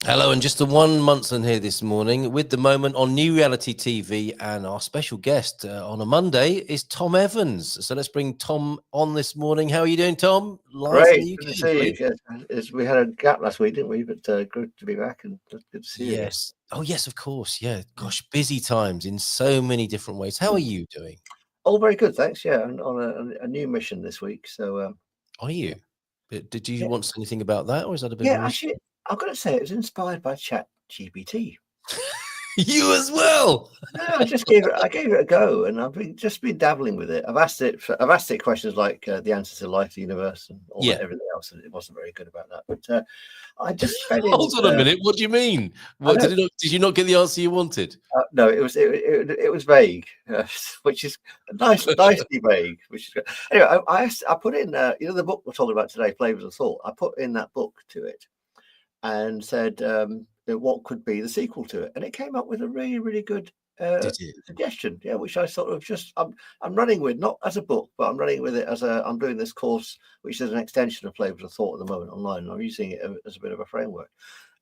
Hello, and just the one Munson here this morning with the moment on New Reality TV, and our special guest on a Monday is Tom Evans. So let's bring Tom on this morning. How are you doing, Tom? Live from Great, the good to UK, see buddy. you. Yes, we had a gap last week, didn't we? But good to be back and good to see you again. Yes. Oh, yes, of course. Yeah. Gosh, busy times in so many different ways. How are you doing? All very good, thanks. Yeah, and on a new mission this week. So Are yeah, you? Did you yeah, want to say anything about that, or is that a bit of a yeah. mystery? Actually, I've got to say, it was inspired by Chat GPT. You as well. Yeah, I gave it a go, and just been dabbling with it. I've asked it questions like the answer to life, the universe, and all that, Yeah. everything else. And it wasn't very good about that. But I just fed in. Hold on a minute. What do you mean? I What know. did you not get the answer you wanted? No, it was vague, which is nicely vague. Which is good. Anyway, I put in the book we're talking about today, Flavors of Thought. I put in that book to it and said what could be the sequel to it, and it came up with a really good Did it? suggestion. Yeah, which I sort of I'm running with, not as a book, but I'm running with it as I'm doing this course, which is an extension of Flavors of Thought at the moment online. And I'm using it as a bit of a framework.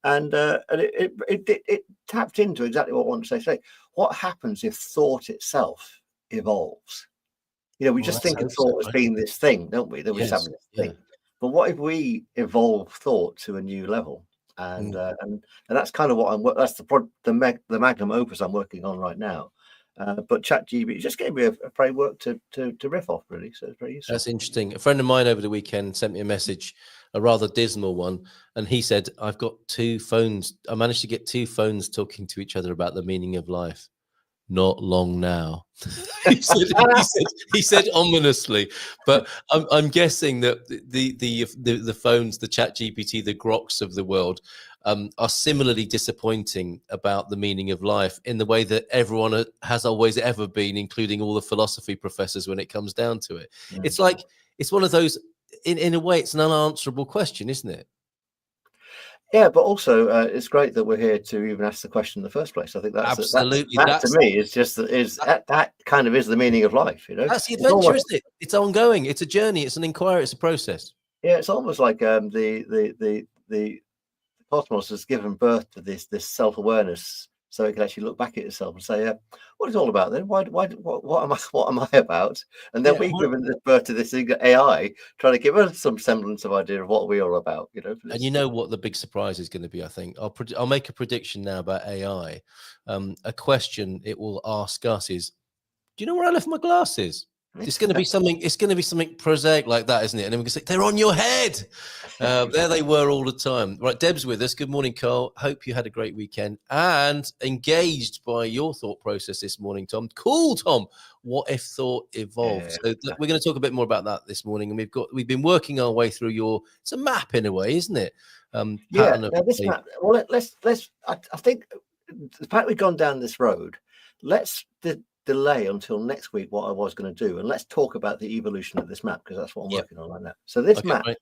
And it tapped into exactly what I want to say today. What happens if thought itself evolves? We Well, just let's think of hope so, thought as right? being this thing, don't we? That we're just Yes. having this Yeah. thing. But what if we evolve thought to a new level? And Mm. that's kind of what that's the magnum opus I'm working on right now. But ChatGPT just gave me a framework to riff off, really. So it's very useful. That's interesting. A friend of mine over the weekend sent me a message, a rather dismal one, and he said, "I've got two phones. I managed to get two phones talking to each other about the meaning of life. Not long now." he said ominously, but I'm guessing that the phones, the Chat GPT, the Groks of the world, are similarly disappointing about the meaning of life in the way that everyone has always ever been, including all the philosophy professors. When it comes down to it, Mm. it's like it's one of those. In a way, it's an unanswerable question, isn't it? Yeah, but also it's great that we're here to even ask the question in the first place. I think Absolutely, that to me is just that kind of is the meaning of life. that's the It's adventure, almost isn't it? It's ongoing. It's a journey. It's an inquiry. It's a process. yeah, it's almost like the cosmos has given birth to this self awareness, so it can actually look back at itself and say, "What is it all about then? What am I about?" And then Yeah. we've given this birth to this thing, AI, trying to give us some semblance of idea of what we're all about. And you know what the big surprise is going to be, I think. I'll make a prediction now about AI. A question it will ask us is, "Do you know where I left my glasses?" It's going to be something. It's going to be something prosaic like that, isn't it? And then we can say, "They're on your head." There they were all the time. Right, Deb's with us. Good morning, Carl. Hope you had a great weekend and engaged by your thought process this morning, Tom. Cool, Tom. What if thought evolved? So we're going to talk a bit more about that this morning, and we've been working our way through it's a map in a way, isn't it? Yeah. Pattern of Now this map. Well, let's. I think the fact we've gone down this road. Let's delay until next week what I was going to do, and let's talk about the evolution of this map because that's what I'm Yeah. working on right now. So this Okay. map. Right.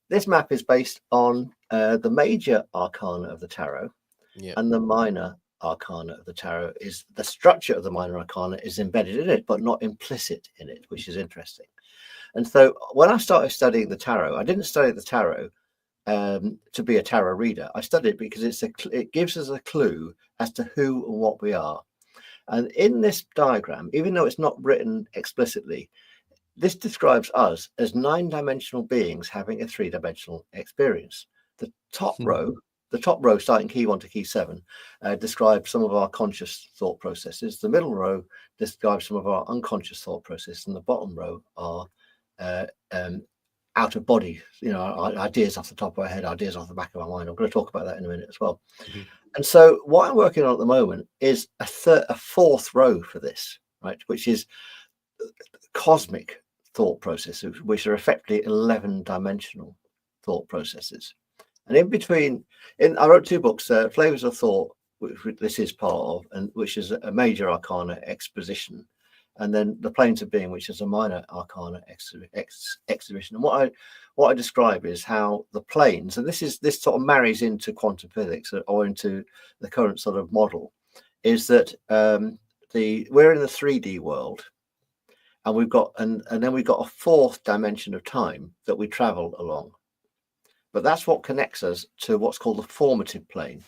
This map is based on the major arcana of the tarot Yeah. and the minor arcana of the tarot. Is the structure of the minor arcana is embedded in it, but not implicit in it, which is interesting. And so when I started studying the tarot, I didn't study the tarot to be a tarot reader. I studied it because it gives us a clue as to who and what we are. And in this diagram, even though it's not written explicitly, this describes us as 9-dimensional beings having a 3-dimensional experience. The top row starting key 1 to key 7, describes some of our conscious thought processes. The middle row describes some of our unconscious thought processes, and the bottom row are out of body, ideas off the top of our head, ideas off the back of our mind. I'm going to talk about that in a minute as well. Mm-hmm. And so what I'm working on at the moment is a fourth row for this, right, which is cosmic thought processes, which are effectively 11-dimensional thought processes. And in between, I wrote 2 books, Flavors of Thought, which this is part of, and which is a major arcana exposition, and then the Planes of Being, which is a minor arcana exhibition. And what I describe is how the planes, and this sort of marries into quantum physics or into the current sort of model, is that we're in the 3D world. And then we've got a fourth dimension of time that we travel along. But that's what connects us to what's called the formative plane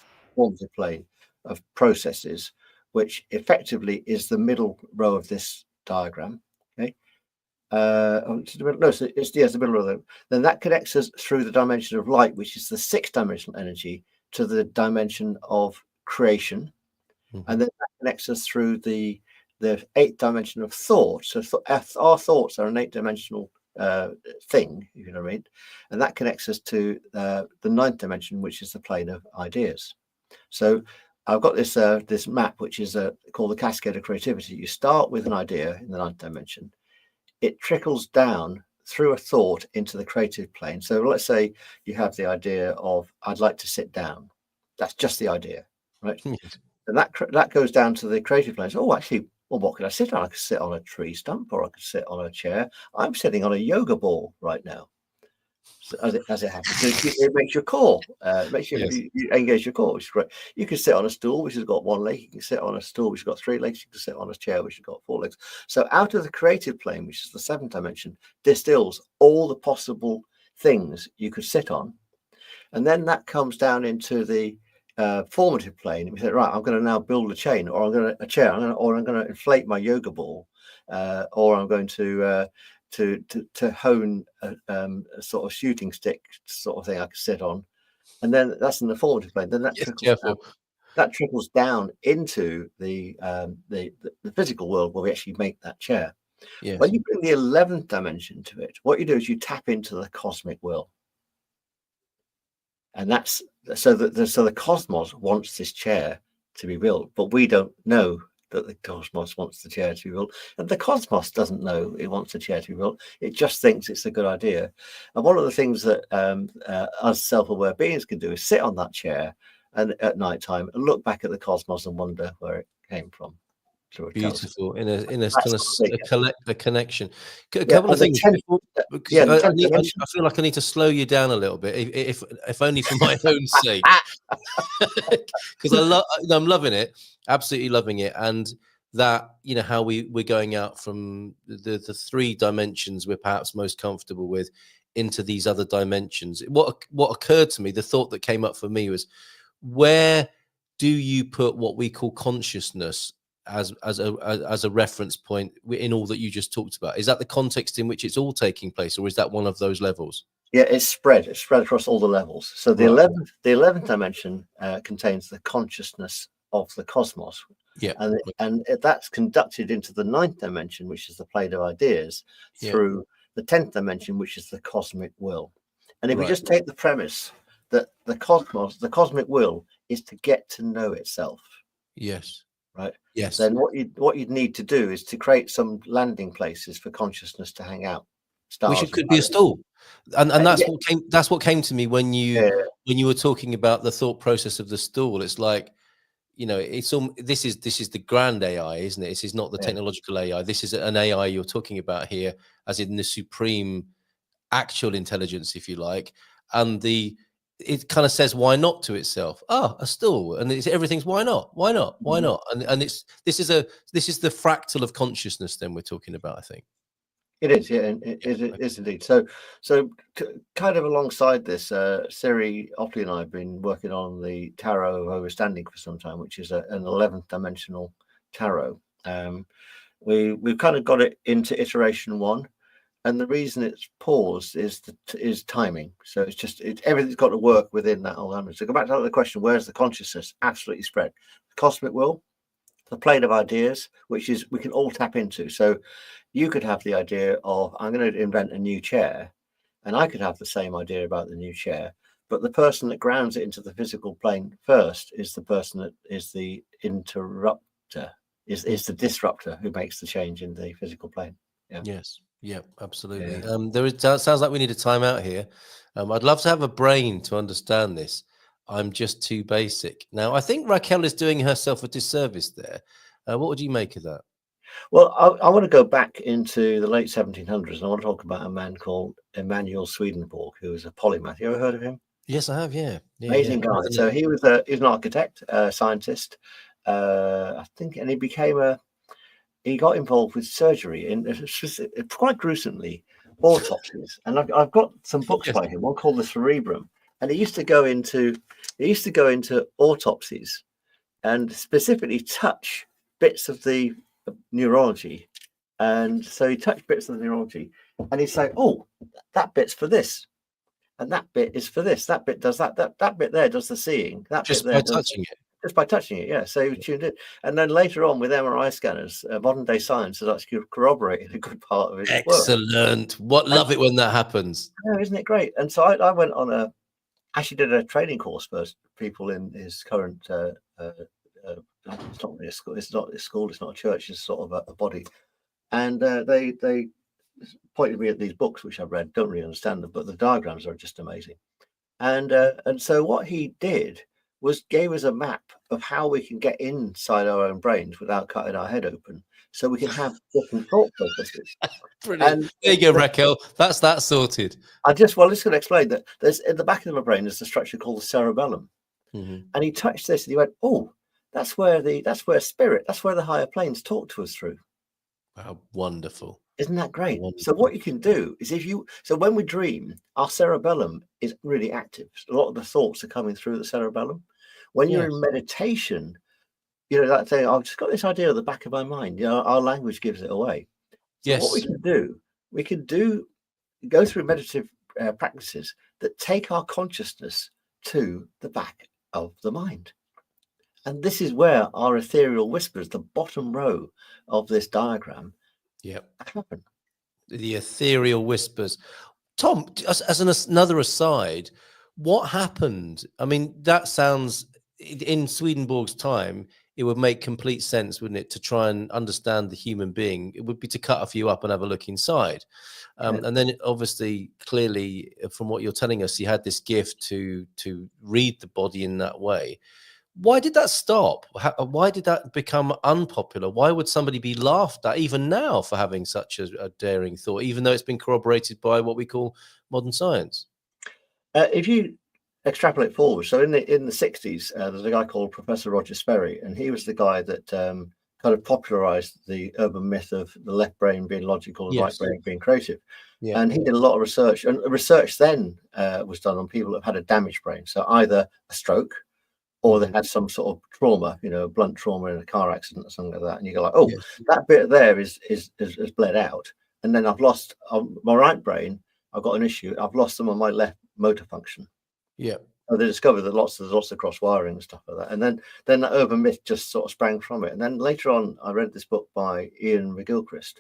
of processes, which effectively is the middle row of this diagram. Okay. No, so it's the middle row. Then that connects us through the dimension of light, which is the 6-dimensional energy, to the dimension of creation. And then that connects us through the 8th dimension of thought. So our thoughts are an 8-dimensional thing, if you know what I mean, and that connects us to the 9th dimension, which is the plane of ideas. So I've got this this map, which is called the cascade of creativity. You start with an idea in the 9th dimension. It trickles down through a thought into the creative plane. So let's say you have the idea of, I'd like to sit down. That's just the idea, right? And that goes down to the creative plane. So, actually, well, what could I sit on? I could sit on a tree stump, or I could sit on a chair. I'm sitting on a yoga ball right now, so as it happens. So it makes your core, makes you engage your core, which is great. You can sit on a stool which has got 1 leg. You can sit on a stool which has got 3 legs. You can sit on a chair which has got 4 legs. So out of the creative plane, which is the 7th dimension, distills all the possible things you could sit on, and then that comes down into the formative plane. We said, right, I'm going to now build a chain, or I'm going to inflate my yoga ball, or I'm going to hone a sort of shooting stick sort of thing I can sit on, and then that's in the formative plane. Then that trickles down into the physical world, where we actually make that chair. Yes. When you bring the 11th dimension to it, what you do is you tap into the cosmic will. And that's so the cosmos wants this chair to be built, but we don't know that the cosmos wants the chair to be built, and the cosmos doesn't know it wants the chair to be built. It just thinks it's a good idea. And one of the things that us self-aware beings can do is sit on that chair and at night time and look back at the cosmos and wonder where it came from. Beautiful, in a kind of a connection. A couple of things. I feel like I need to slow you down a little bit, if only for my own sake, because I'm loving it, absolutely loving it, and that, you know, how we're going out from the 3 dimensions we're perhaps most comfortable with into these other dimensions. What occurred to me, the thought that came up for me was, where do you put what we call consciousness as a reference point in all that you just talked about? Is that the context in which it's all taking place, or is that one of those levels? Yeah, it's spread across all the levels. So the 11th dimension contains the consciousness of the cosmos. Yeah, and that's conducted into the 9th dimension, which is the plane of ideas, through the 10th dimension, which is the cosmic will. And if we just take the premise that the cosmic will is to get to know itself. Yes. Right. Yes. Then what you'd need to do is to create some landing places for consciousness to hang out. Which could be a stool, and that's what came to me when you were talking about the thought process of the stool. It's like, you know, this is the grand AI, isn't it? This is not the technological AI. This is an AI you're talking about here, as in the supreme actual intelligence, if you like, and it kind of says why not to itself. A stool, and everything's why not, and this is the fractal of consciousness. Then we're talking about, I think. It is, yeah, it is indeed. So kind of alongside this, Siri Opley and I have been working on the Tarot of Overstanding for some time, which is an 11th dimensional tarot. We've kind of got it into iteration 1. And the reason it's paused is timing. So it's just everything's got to work within that whole language. So go back to the question: where's the consciousness? Absolutely spread. The cosmic will, the plane of ideas, which is we can all tap into. So you could have the idea of, I'm going to invent a new chair, and I could have the same idea about the new chair. But the person that grounds it into the physical plane first is the person that is the interrupter, is the disruptor who makes the change in the physical plane. Yeah. Yes. Yeah, absolutely. Yeah. Sounds like we need a timeout here. I'd love to have a brain to understand this. I'm just too basic. Now, I think Raquel is doing herself a disservice there. What would you make of that? Well, I want to go back into the late 1700s, and I want to talk about a man called Emanuel Swedenborg, who was a polymath. You ever heard of him? Yes, I have. Yeah. Amazing guy. So he was an architect, scientist, I think, and he got involved with surgery quite gruesomely, autopsies. And I've got some books by him, one called The Cerebrum. and he used to go into autopsies and specifically touch bits of the neurology. And so he touched bits of the neurology, and he'd say, "Oh, that bit's for this, and that bit is for this. That bit does that. That bit there does the seeing. That Just bit by there does touching it. just by touching it." Yeah. So he tuned in, and then later on with MRI scanners, modern day science has actually corroborated a good part of his work. Excellent. Love it when that happens. Yeah, isn't it great? And so I went on actually did a training course for people in his current. It's not really a school. It's not a school. It's not a church. It's sort of a body. And they pointed me at these books which I've read. Don't really understand them, but the diagrams are just amazing. And so what he did was gave us a map of how we can get inside our own brains without cutting our head open, so we can have different thought processes. Brilliant. And there you go, Raquel. That's that sorted. Just going to explain that there's in the back of my brain there's a structure called the cerebellum, and he touched this and he went, "Oh, that's where spirit, that's where the higher planes talk to us through." Wow, wonderful. Isn't that great? Wonderful. So what you can do is when we dream, our cerebellum is really active. A lot of the thoughts are coming through the cerebellum. When you're in meditation, that thing, I've just got this idea at the back of my mind. Our language gives it away. So what we can go through meditative practices that take our consciousness to the back of the mind. And this is where our ethereal whispers, the bottom row of this diagram, happen. The ethereal whispers. Tom, as another aside, what happened? I mean, that sounds, in Swedenborg's time, it would make complete sense, wouldn't it, to try and understand the human being? It would be to cut a few up and have a look inside. And then obviously, clearly, from what you're telling us, he had this gift to read the body in that way. Why did that stop? Why did that become unpopular? Why would somebody be laughed at even now for having such a daring thought, even though it's been corroborated by what we call modern science? If you extrapolate forward, so in the 60s, there's a guy called Professor Roger Sperry, and he was the guy that kind of popularized the urban myth of the left brain being logical, the right brain being creative. And he did a lot of research, and research then was done on people that had a damaged brain, so either a stroke, or they had some sort of trauma, blunt trauma in a car accident or something like that. And you go like, oh, that bit there is bled out. And then I've lost on my right brain, I've got an issue. I've lost some of my left motor function. Yeah. So they discovered that there's lots of cross wiring and stuff like that. And then that urban myth just sort of sprang from it. And then later on, I read this book by Ian McGilchrist.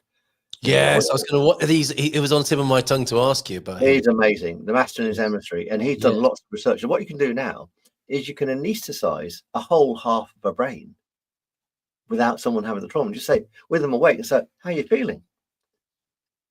Yes, I was going to. What these? It was on the tip of my tongue to ask you about. He's amazing, the master in his emissary, and he's done lots of research. And what you can do now is you can anesthetize a whole half of a brain without someone having the trauma. Just say with them awake and say, "How are you feeling?"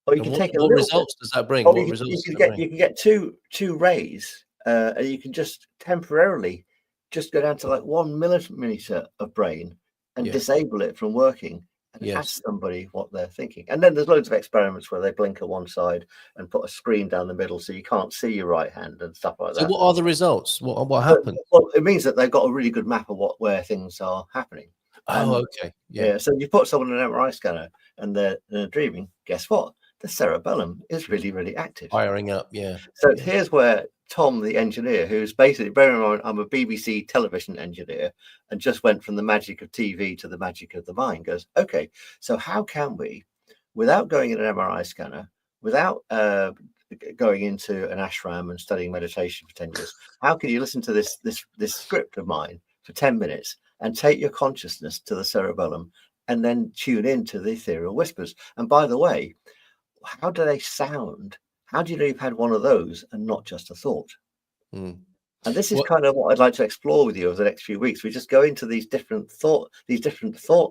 Or you can take what results does that bring? You can get two rays, and you can just temporarily just go down to like 1 millimeter of brain and disable it from working. And ask somebody what they're thinking. And then there's loads of experiments where they blink at one side and put a screen down the middle so you can't see your right hand and stuff like that. So what are the results? What happened? Well, it means that they've got a really good map of where things are happening. Okay. Yeah. So you put someone in an MRI scanner and they're dreaming, guess what? The cerebellum is really, really active. Firing up, So here's where Tom, the engineer, who's basically, bearing in mind, I'm a BBC television engineer and just went from the magic of TV to the magic of the mind, goes, okay, so how can we, without going in an MRI scanner, without going into an ashram and studying meditation for 10 years, how can you listen to this script of mine for 10 minutes and take your consciousness to the cerebellum and then tune into the ethereal whispers? And by the way, how do they sound? How do you know you've had one of those and not just a thought? And this is kind of what I'd like to explore with you over the next few weeks. We just go into these different thought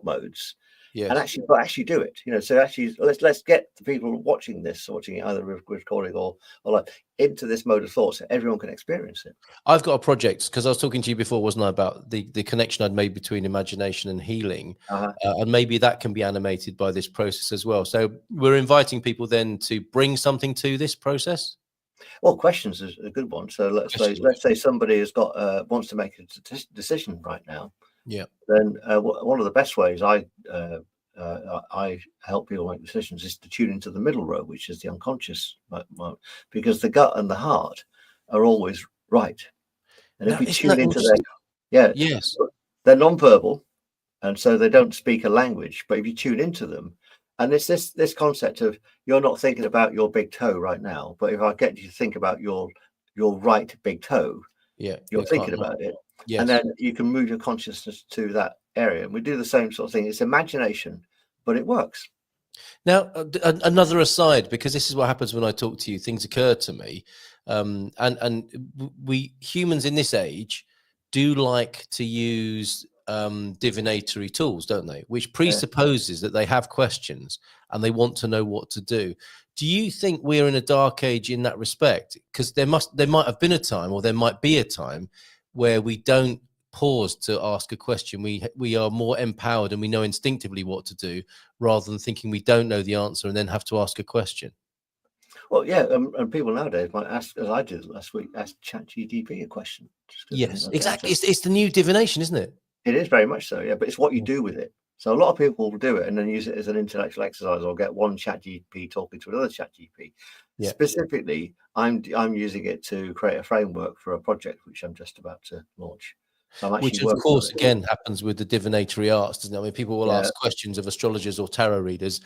modes, and actually do it. So actually, let's get the people watching it either recording or live into this mode of thought, so everyone can experience it. I've got a project, because I was talking to you before, wasn't I, about the connection I'd made between imagination and healing, and maybe that can be animated by this process as well. So we're inviting people then to bring something to this process. Well, questions is a good one. So let's say somebody has got wants to make a decision right now. Yeah. Then one of the best ways I help people make decisions is to tune into the middle row, which is the unconscious, because the gut and the heart are always Right. And Now, if we isn't tune that into their, interesting? yeah, Yes. they're non-verbal, and so they don't speak a language. But if you tune into them, and it's this concept of you're not thinking about your big toe right now, but if I get you to think about your right big toe, Yeah. you're You can't thinking not. about it, and Yes. then you can move your consciousness to that area. And we do the same sort of thing. It's imagination, but it works. Now, another aside, because this is what happens when I talk to you. Things occur to me, and we humans in this age do like to use divinatory tools, don't they? Which presupposes that they have questions and they want to know what to do. Do you think we're in a dark age in that respect? Because there might have been a time, or there might be a time, where we don't pause to ask a question. We are more empowered and we know instinctively what to do, rather than thinking we don't know the answer and then have to ask a question. Well, yeah, and people nowadays might ask, as I did last week, ask ChatGPT a question. Just 'cause they think Yes, that's the exactly. answer. It's the new divination, isn't it? It is very much so, yeah. But it's what you do with it. So a lot of people will do it and then use it as an intellectual exercise, or get one ChatGPT talking to another ChatGPT. Yeah. Specifically, I'm using it to create a framework for a project which I'm just about to launch. So I'm actually Which, of working on course, it. again, happens with the divinatory arts, doesn't it? I mean, people will Yeah, ask questions of astrologers or tarot readers,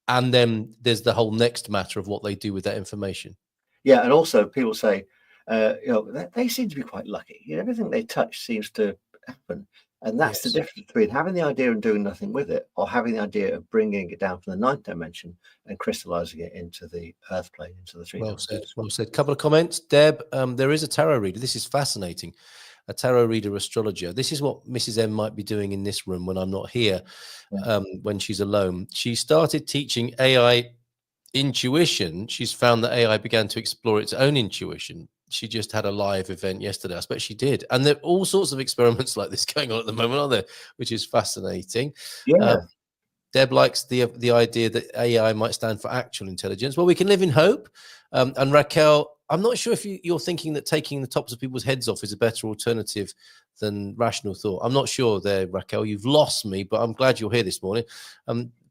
and then there's the whole next matter of what they do with that information. yeah, and also people say, they seem to be quite lucky. Everything they touch seems to happen, and that's the Yes. difference between having the idea and doing nothing with it, or having the idea of bringing it down from the ninth dimension and crystallizing it into the earth plane, into the three Well said. dimensions. Well said. Couple of comments, Deb. There is a tarot reader. This is fascinating. A tarot reader astrologer. This is what Mrs. M might be doing in this room when I'm not here, when she's alone. She started teaching AI intuition. She's found that AI began to explore its own intuition. She just had a live event yesterday. I bet she did. And there are all sorts of experiments like this going on at the moment, aren't there? Which is fascinating. Yeah, Deb likes the idea that AI might stand for actual intelligence. Well, we can live in hope. And Raquel, I'm not sure if you're thinking that taking the tops of people's heads off is a better alternative than rational thought. I'm not sure there, Raquel. You've lost me, but I'm glad you're here this morning.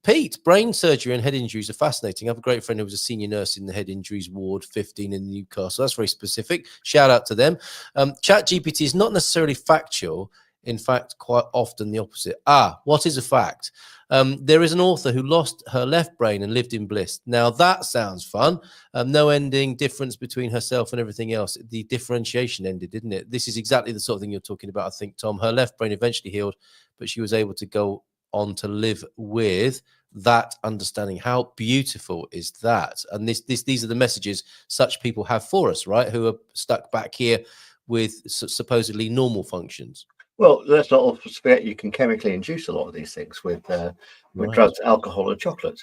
Pete, brain surgery and head injuries are fascinating. I have a great friend who was a senior nurse in the head injuries ward 15 in Newcastle. That's very specific. Shout out to them. ChatGPT is not necessarily factual. In fact, quite often the opposite. What is a fact? There is an author who lost her left brain and lived in bliss. Now that sounds fun. No ending difference between herself and everything else. The differentiation ended, didn't it? This is exactly the sort of thing you're talking about, I think, Tom. Her left brain eventually healed, but she was able to go on to live with that understanding. How beautiful is that? And these are the messages such people have for us, right? Who are stuck back here with supposedly normal functions. well, let's not also forget you can chemically induce a lot of these things with Right. drugs, alcohol, and chocolate.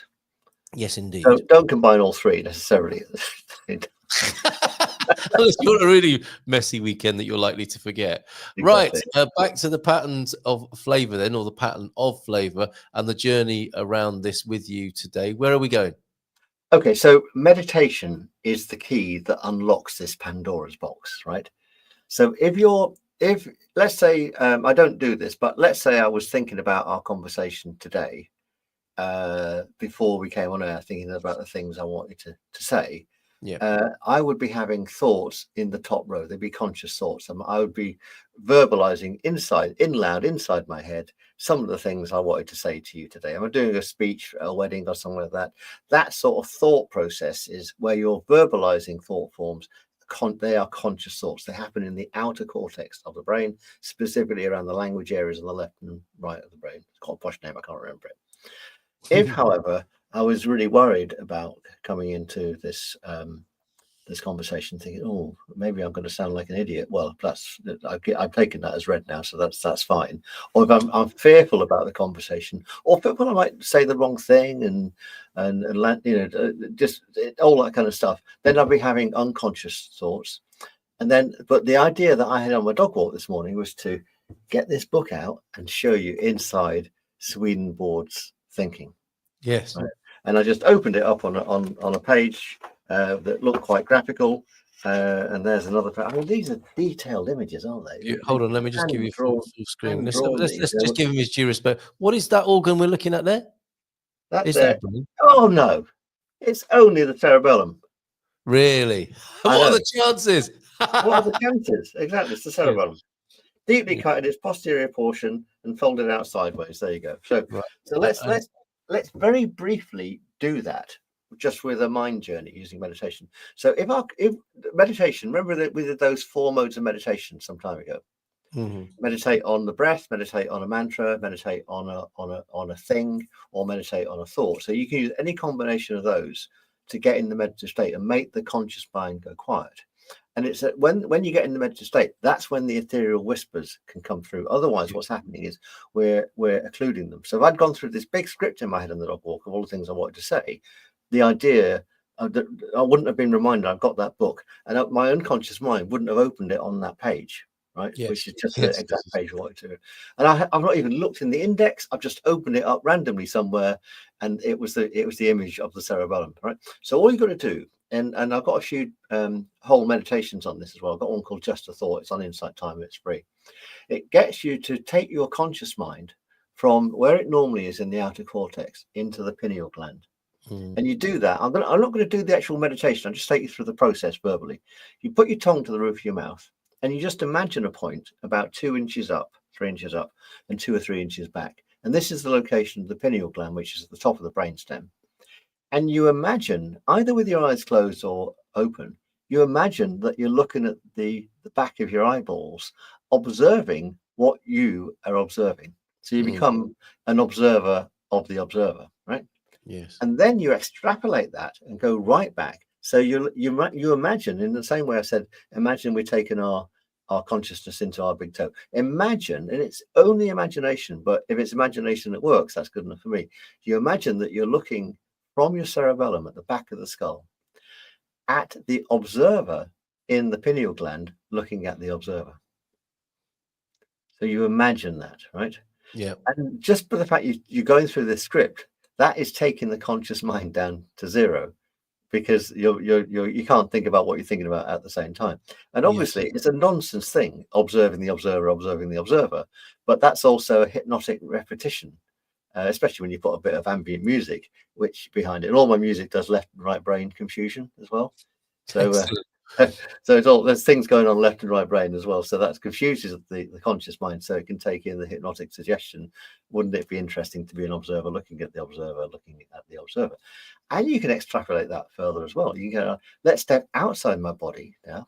Yes, indeed. So don't combine all three necessarily. Unless you're a really messy weekend that you're likely to forget. Exactly. Right, back to the patterns of flavor then, or the pattern of flavor, and the journey around this with you today. Where are we going? Okay, so meditation is the key that unlocks this Pandora's box, right? So if let's say I don't do this, but let's say I was thinking about our conversation today before we came on air, thinking about the things I wanted to say. Yeah. I would be having thoughts in the top row. They'd be conscious thoughts. I would be verbalizing inside my head some of the things I wanted to say to you today. I'm doing a speech at a wedding or something like that. That sort of thought process is where you're verbalizing thought forms. They are conscious thoughts. They happen in the outer cortex of the brain, specifically around the language areas on the left and right of the brain. It's got a posh name. I can't remember it. If, however, I was really worried about coming into this this conversation, thinking, "Oh, maybe I'm going to sound like an idiot." Well, I've taken that as read now, so that's fine. Or if I'm fearful about the conversation, or fearful I might say the wrong thing and just all that kind of stuff, then I'll be having unconscious thoughts. And then, but the idea that I had on my dog walk this morning was to get this book out and show you inside Swedenborg's thinking. Yes. Right? And I just opened it up on a page that looked quite graphical, and there's another. I mean, these are detailed images, aren't they? Hold on, let me just give you full screen. Let's just give him his due respect. What is that organ we're looking at there? That's Is that it. Oh no, it's only the cerebellum. really? I What are know. the chances? What are the chances? Exactly, it's the Yeah. cerebellum. Deeply Yeah. cut in its posterior portion and folded out sideways. There you go. So, Right. so let's very briefly do that just with a mind journey using meditation. So if meditation, remember that we did those 4 modes of meditation some time ago. Mhm. Meditate on the breath, meditate on a mantra, meditate on a thing, or meditate on a thought. So you can use any combination of those to get in the meditative state and make the conscious mind go quiet. And it's when you get in the meditative state, that's when the ethereal whispers can come through. Otherwise, what's happening is we're occluding them. So if I'd gone through this big script in my head on the dog walk of all the things I wanted to say, the idea that I wouldn't have been reminded I've got that book, and my unconscious mind wouldn't have opened it on that page, right? Yes. Which is just the Yes. exact page I wanted to. And I've not even looked in the index. I've just opened it up randomly somewhere, and it was the image of the cerebellum, right? So all you've got to do. And I've got a few whole meditations on this as well. I've got one called Just a Thought. It's on Insight Time. It's free. It gets you to take your conscious mind from where it normally is in the outer cortex into the pineal gland. And you do that. I'm not going to do the actual meditation. I'll just take you through the process verbally. You put your tongue to the roof of your mouth, and you just imagine a point about 2 inches up, 3 inches up, and 2 or 3 inches back. And this is the location of the pineal gland, which is at the top of the brainstem. And you imagine, either with your eyes closed or open, you imagine that you're looking at the back of your eyeballs, observing what you are observing. So you become an observer of the observer, right? Yes. And then you extrapolate that and go right back. So you imagine, in the same way I said, imagine we're taking our consciousness into our big toe. Imagine, and it's only imagination, but if it's imagination that works, that's good enough for me. You imagine that you're looking from your cerebellum at the back of the skull at the observer in the pineal gland looking at the observer. So you imagine that, right? Yeah. And just for the fact you're going through this script, that is taking the conscious mind down to 0, because you can't think about what you're thinking about at the same time. And obviously it's a nonsense thing, observing the observer, but that's also a hypnotic repetition. Especially when you put a bit of ambient music which behind it. And all my music does left and right brain confusion as well. So so it's all, there's things going on left and right brain as well. So that confuses the conscious mind, so it can take in the hypnotic suggestion. Wouldn't it be interesting to be an observer looking at the observer looking at the observer? And you can extrapolate that further as well. You can go, let's step outside my body now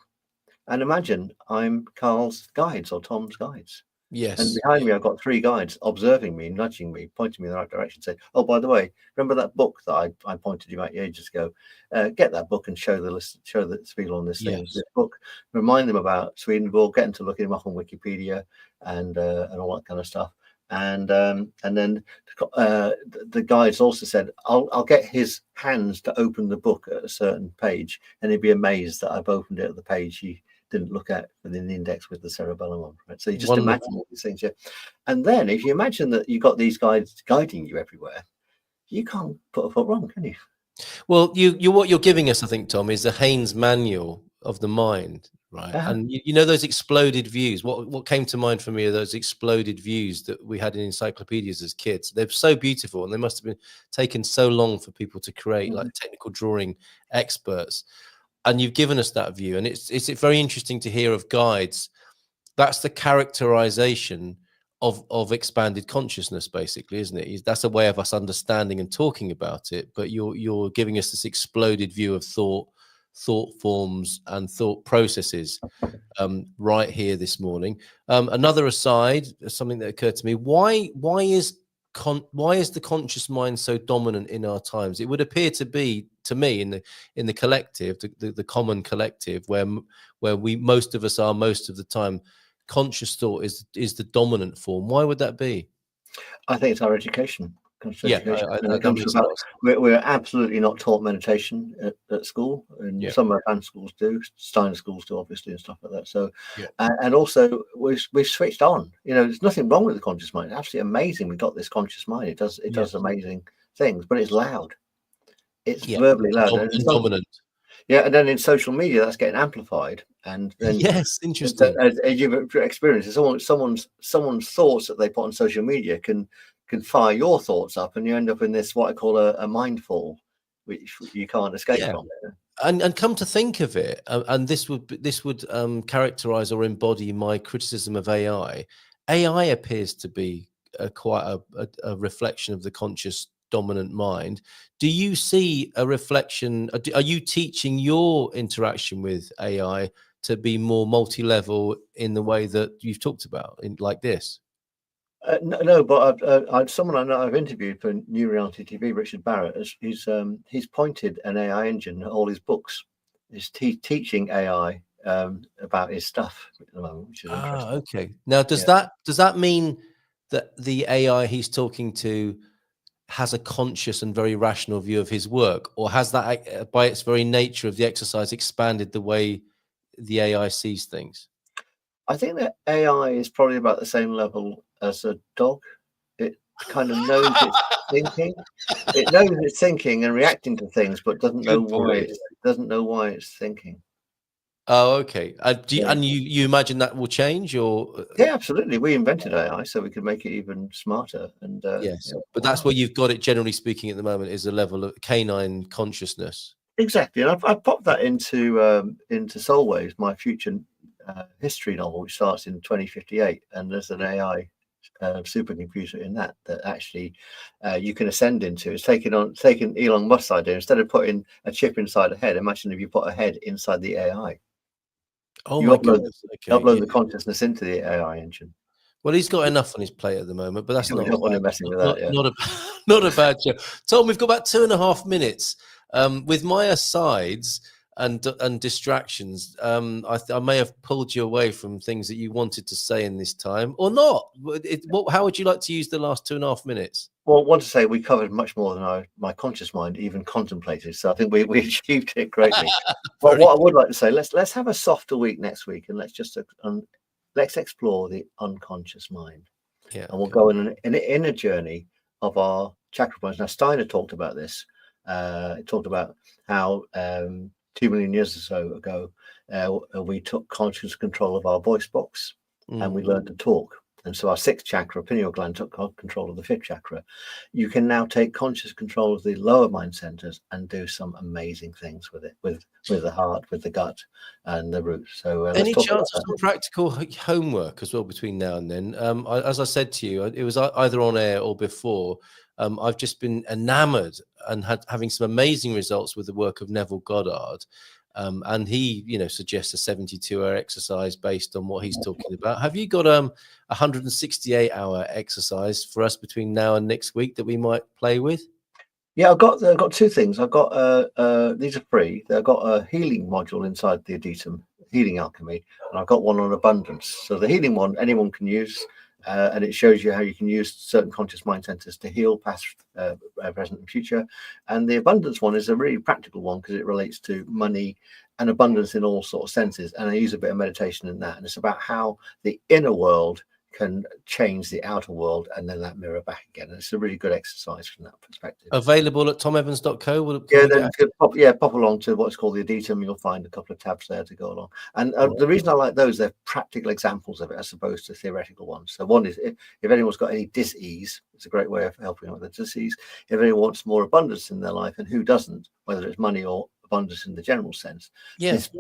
and imagine I'm Carl's guides or Tom's guides. Yes. And behind me, I've got 3 guides observing me, nudging me, pointing me in the right direction, saying, oh, by the way, remember that book that I pointed you out ages ago? Get that book and show the people on this thing, this book. Remind them about Swedenborg, get them to look him up on Wikipedia and all that kind of stuff. And then the guides also said, I'll get his hands to open the book at a certain page, and he'd be amazed that I've opened it at the page he didn't look at within the index with the cerebellum on, right? So you just imagine all these things, and then if you imagine that you've got these guides guiding you everywhere, you can't put a foot wrong, can you? Well, you what you're giving us, I think, Tom, is the Haynes manual of the mind, right? And you know those exploded views. What came to mind for me are those exploded views that we had in encyclopedias as kids. They're so beautiful, and they must have been taken so long for people to create, like technical drawing experts. And you've given us that view, and it's very interesting to hear of guides. That's the characterization of expanded consciousness, basically, isn't it? That's a way of us understanding and talking about it. But you're giving us this exploded view of thought forms and thought processes right here this morning. Another aside, something that occurred to me: why is the conscious mind so dominant in our times? It would appear to be, to me, in the collective, the common collective, where we most of us are most of the time, conscious thought is the dominant form. Why would that be? I think it's our education. I We're absolutely not taught meditation at school, and some advanced schools do, Steiner schools do, obviously, and stuff like that. So, and also we've switched on. You know, there's nothing wrong with the conscious mind. It's absolutely amazing. We've got this conscious mind. It does amazing things, but it's loud. It's verbally loud and dominant. Yeah, and then in social media, that's getting amplified. And then interesting. As you've experienced, someone's thoughts that they put on social media can fire your thoughts up, and you end up in this what I call a mindfall which you can't escape Yeah. from it. And come to think of it, and this would characterize or embody my criticism of AI. AI appears to be quite a reflection of the conscious dominant mind. Do you see a reflection? Are you teaching your interaction with AI to be more multi-level in the way that you've talked about, like this? No, but someone I know I've interviewed for New Reality TV, Richard Barrett, he's pointed an AI engine at all his books. He's teaching AI about his stuff at the moment, which is interesting. Okay. Now, does that mean that the AI he's talking to has a conscious and very rational view of his work, or has that, by its very nature of the exercise, expanded the way the AI sees things? I think that AI is probably about the same level as a dog. It kind of knows it's thinking. It knows it's thinking and reacting to things, but doesn't know why it's thinking. Oh, okay. And you imagine that will change, or? Yeah, absolutely. We invented AI so we could make it even smarter. And yes, but that's where you've got it. Generally speaking, at the moment, is a level of canine consciousness. Exactly, and I popped that into Soul Waves, my future history novel, which starts in 2058, and there's an AI supercomputer in that actually you can ascend into. It's taken Elon Musk's idea. Instead of putting a chip inside a head, imagine if you put a head inside the AI. Oh, you my upload, goodness. Okay, upload the consciousness into the AI engine. Well, he's got enough on his plate at the moment, but that's not not a bad show. Tom, we've got about 2.5 minutes. With my asides and distractions, I may have pulled you away from things that you wanted to say in this time, or not. How would you like to use the last 2.5 minutes? Well, I want to say we covered much more than my conscious mind even contemplated. So I think we achieved it greatly. But what I would like to say, let's have a softer week next week, and let's explore the unconscious mind. Yeah, and we'll go in a journey of our chakra points. Now, Steiner talked about this. He talked about how 2 million years or so ago, we took conscious control of our voice box and we learned to talk. And so our 6th chakra, pineal gland, took control of the 5th chakra. You can now take conscious control of the lower mind centers and do some amazing things with it, with the heart, with the gut, and the root. So, any chance of some practical homework as well between now and then? As I said to you, it was either on air or before. I've just been enamored and having some amazing results with the work of Neville Goddard. And he, suggests a 72-hour exercise based on what he's talking about. Have you got 168-hour exercise for us between now and next week that we might play with? Yeah, I've got 2 things. I've got these are free. I've got a healing module inside the Aditum, Healing Alchemy, and I've got one on abundance. So the healing one anyone can use, and it shows you how you can use certain conscious mind centers to heal past, present, and future. And the abundance one is a really practical one because it relates to money and abundance in all sorts of senses. And I use a bit of meditation in that, and it's about how the inner world can change the outer world and then that mirror back again. And it's a really good exercise from that perspective. Available at tomevans.co. Pop along to what's called the Aditum. You'll find a couple of tabs there to go along. And the reason I like those, they're practical examples of it as opposed to theoretical ones. So one is if anyone's got any dis-ease, it's a great way of helping with the disease. If anyone wants more abundance in their life, and who doesn't, whether it's money or abundance in the general sense, this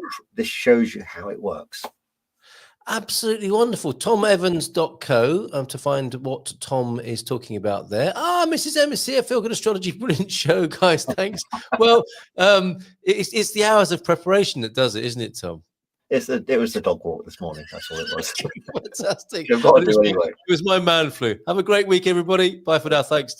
shows you how it works. Absolutely wonderful. TomEvans.co to find what Tom is talking about there. Mrs. M is here. Feel Good Astrology. Brilliant show, guys. Thanks. Well, it's the hours of preparation that does it, isn't it, Tom? It was the dog walk this morning. That's all it was. Fantastic. You've got to do anyway. It was my man flu. Have a great week, everybody. Bye for now. Thanks.